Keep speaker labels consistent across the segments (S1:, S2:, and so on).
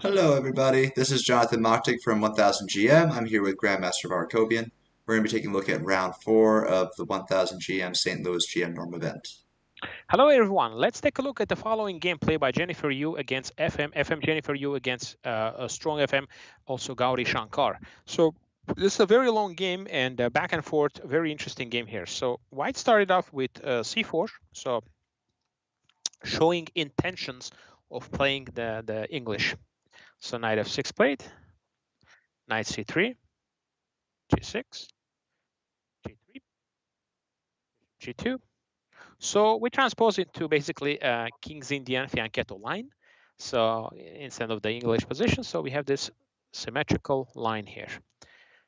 S1: Hello, everybody. This is Jonathan Mochtik from 1000 GM. I'm here with Grandmaster VAR AKOBIAN. We're going to be taking a look at round 4 of the 1000 GM St. Louis GM Norm event.
S2: Hello, everyone. Let's take a look at the following gameplay by Jennifer Yu against FM Jennifer Yu against Strong FM, also Gauri Shankar. So this is a very long game and back and forth, very interesting game here. So White started off with C4, so showing intentions of playing the English. So knight f6 played, knight c3, g6, g3, g2. So we transpose it to basically King's Indian fianchetto line. So instead of the English position, so we have this symmetrical line here.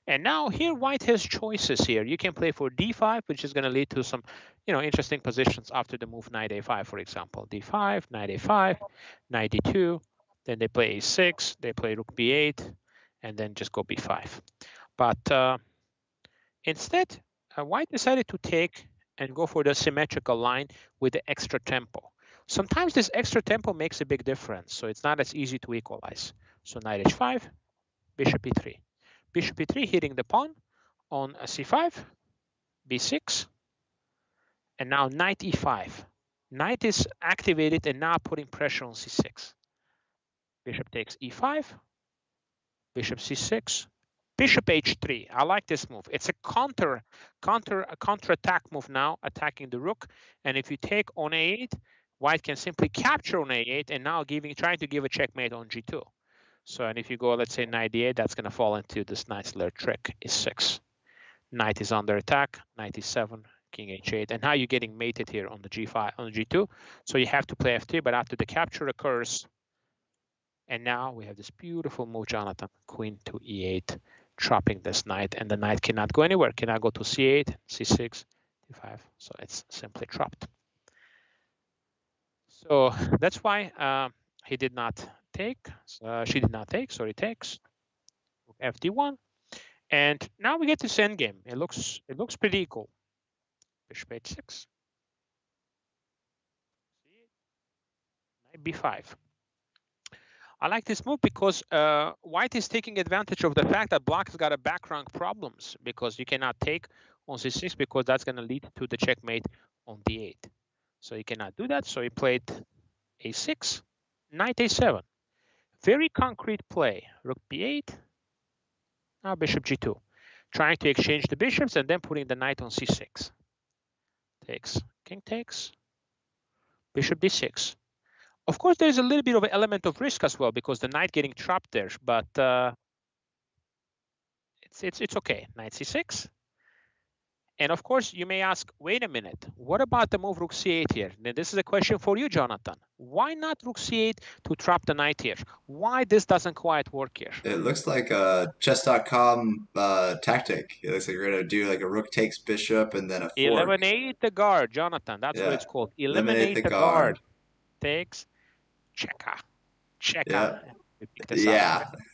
S2: And now here White has choices here. You can play for d5, which is going to lead to some, interesting positions after the move knight a5, for example. d5, knight a5, knight d2. Then they play a6, they play rook b8, and then just go b5. But instead, White decided to take and go for the symmetrical line with the extra tempo. Sometimes this extra tempo makes a big difference, so it's not as easy to equalize. So knight h5, bishop e3. Bishop e3 hitting the pawn on c5, b6, and now knight e5. Knight is activated and now putting pressure on c6. Bishop takes e5, bishop c6, bishop h3. I like this move. It's a counter-attack move now, attacking the rook. And if you take on a8, White can simply capture on a8 and now trying to give a checkmate on g2. So, and if you go, let's say knight d8, that's going to fall into this nice little trick, e6. Knight is under attack, knight e7, king h8, and now you're getting mated here on the g5, on the g2. So you have to play f3, but after the capture occurs, and now we have this beautiful move, Jonathan, queen to e8, trapping this knight, and the knight cannot go anywhere, cannot go to c8, c6, d5, so it's simply trapped. So that's why he did not take, she did not take, so he takes fd1, and now we get this endgame. It looks pretty equal. Bishop h6, knight b5. I like this move because White is taking advantage of the fact that Black has got a back rank problems because you cannot take on c6 because that's going to lead to the checkmate on d8. So he cannot do that. So he played a6, knight a7. Very concrete play. Rook b8, now bishop g2. Trying to exchange the bishops and then putting the knight on c6. Takes, king takes, bishop d6. Of course, there's a little bit of an element of risk as well because the knight getting trapped there, but it's okay. Knight c6. And of course, you may ask, wait a minute, what about the move rook c8 here? Now, this is a question for you, Jonathan. Why not rook c8 to trap the knight here? Why this doesn't quite work here?
S1: It looks like a chess.com tactic. It looks like you're going to do like a rook takes bishop and then a fork.
S2: Eliminate the guard, Jonathan. That's what it's called. Eliminate the guard. Takes, checka.
S1: Yeah.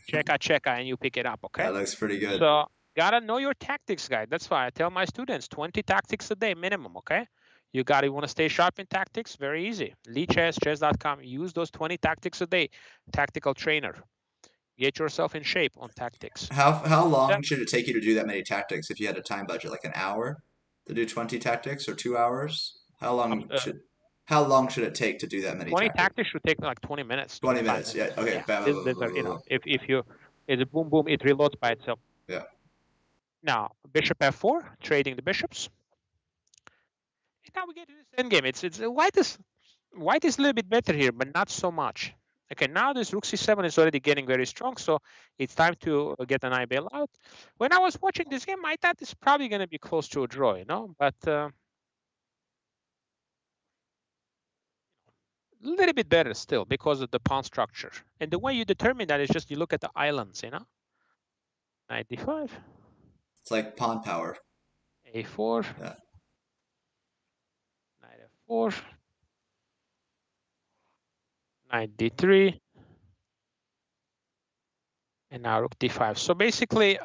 S2: Checka, and you pick it up, okay?
S1: That looks pretty good.
S2: So gotta know your tactics, guys. That's why I tell my students 20 tactics a day minimum, okay? You want to stay sharp in tactics? Very easy. Lee Chess, chess.com. Use those 20 tactics a day. Tactical trainer. Get yourself in shape on tactics.
S1: How long should it take you to do that many tactics if you had a time budget, like an hour to do 20 tactics or 2 hours? How long should it take to do that many
S2: 20 tactics should take like 20 minutes.
S1: 20 minutes, yeah. Okay.
S2: Yeah. If it's boom, boom, it reloads by itself.
S1: Yeah.
S2: Now, bishop f4, trading the bishops. And now we get to this endgame. White is a little bit better here, but not so much. Okay, now this rook c7 is already getting very strong, so it's time to get an eye bail out. When I was watching this game, I thought it's probably going to be close to a draw, but a little bit better still because of the pawn structure. And the way you determine that is just you look at the islands, Knight d5.
S1: It's like pawn power.
S2: a4.
S1: Yeah.
S2: Knight f4. Knight d3. And now rook d5. So basically,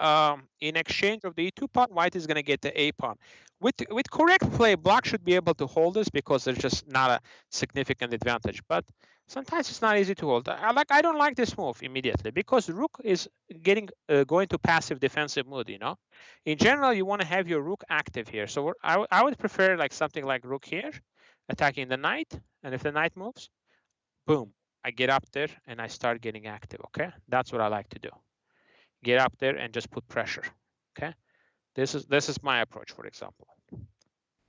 S2: in exchange of the e2 pawn, White is going to get the a pawn. With correct play, black should be able to hold this because there's just not a significant advantage. But sometimes it's not easy to hold. I don't like this move immediately because rook is going to passive defensive mood. In general, you want to have your rook active here. So I would prefer like something like rook here, attacking the knight, and if the knight moves, boom, I get up there and I start getting active. Okay, that's what I like to do. Get up there and just put pressure. Okay, this is my approach, for example.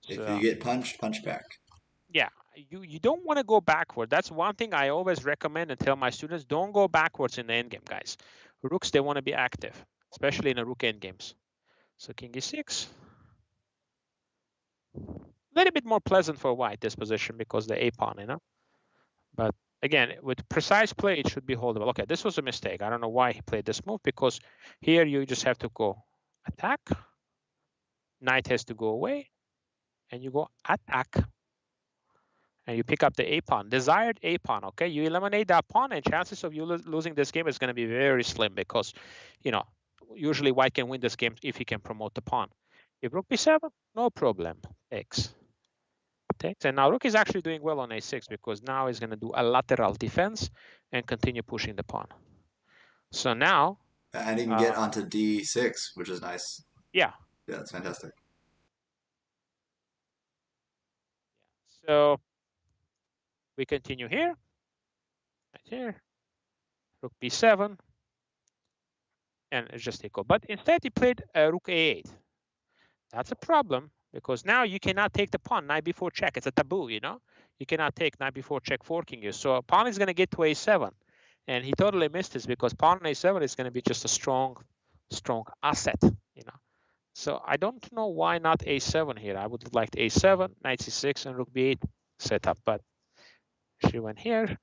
S1: If you get punched, punch back.
S2: Yeah, you don't want to go backward. That's one thing I always recommend and tell my students: don't go backwards in the endgame, guys. Rooks, they want to be active, especially in the rook endgames. So king e6. A little bit more pleasant for white, this position, because the a pawn, But again, with precise play, it should be holdable. Okay, this was a mistake. I don't know why he played this move, because here you just have to go attack. Knight has to go away, and you go attack. And you pick up the a pawn, desired a pawn. Okay, you eliminate that pawn, and chances of you losing this game is going to be very slim, because usually white can win this game if he can promote the pawn. If rook b7, no problem. Takes, and now rook is actually doing well on a6, because now he's going to do a lateral defense and continue pushing the pawn. So now,
S1: and he can get onto d6, which is nice.
S2: Yeah,
S1: that's fantastic.
S2: So we continue here, right here, rook b7, and it's just equal. But instead he played rook a8. That's a problem, because now you cannot take the pawn, knight b4 check. It's a taboo, You cannot take knight b4 check forking you. So pawn is going to get to a7. And he totally missed this, because pawn on a7 is going to be just a strong asset, So I don't know why not a7 here. I would have liked a7, knight c6, and rook b8 setup. But she went here.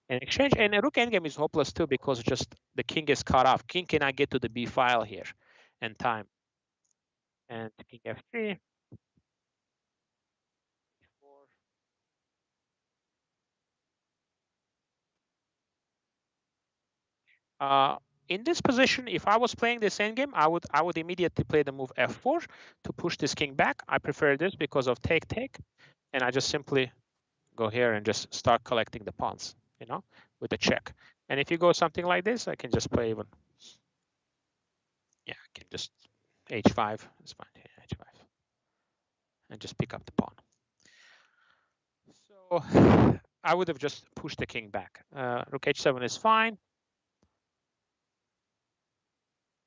S2: And exchange, and a rook endgame is hopeless too, because just the king is cut off. King cannot get to the b file here in time. And king f3. In this position, if I was playing this endgame, I would immediately play the move f4 to push this king back. I prefer this because of take, and I just simply go here and just start collecting the pawns, with the check. And if you go something like this, I can just play even. Yeah, I can just h5. It's fine. H5, and just pick up the pawn. So I would have just pushed the king back. Rook h7 is fine.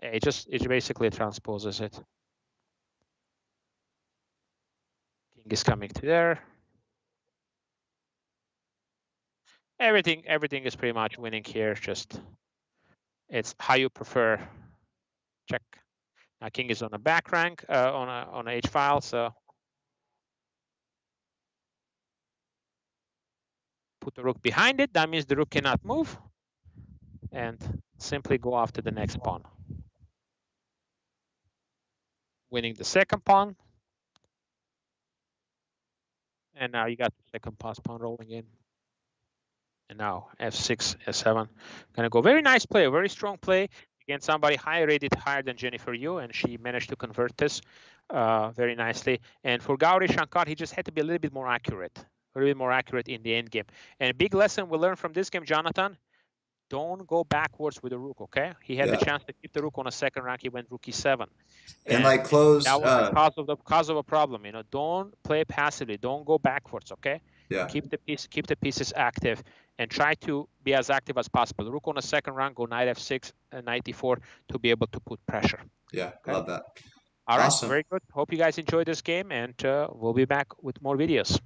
S2: It basically transposes it. King is coming to there. Everything is pretty much winning here. Just it's how you prefer. Check. Now king is on a back rank on a h file, so put the rook behind it. That means the rook cannot move, and simply go after the next pawn. Winning the second pawn. And now you got the second pass pawn rolling in. And now f6, f7. Gonna go very nice play, very strong play against somebody high rated, higher than Jennifer Yu, and she managed to convert this very nicely. And for Gauri Shankar, he just had to be a little bit more accurate, in the end game. And a big lesson we learned from this game, Jonathan: don't go backwards with the rook. Okay, he had the chance to keep the rook on a second rank. He went rook e7.
S1: And like close.
S2: That was the cause of a problem. Don't play passively. Don't go backwards. Okay.
S1: Yeah.
S2: Keep the pieces active, and try to be as active as possible. Rook on a second rank, go knight f6 and knight d4 to be able to put pressure.
S1: Yeah, okay? Love that.
S2: All right, very good. Hope you guys enjoyed this game, and we'll be back with more videos.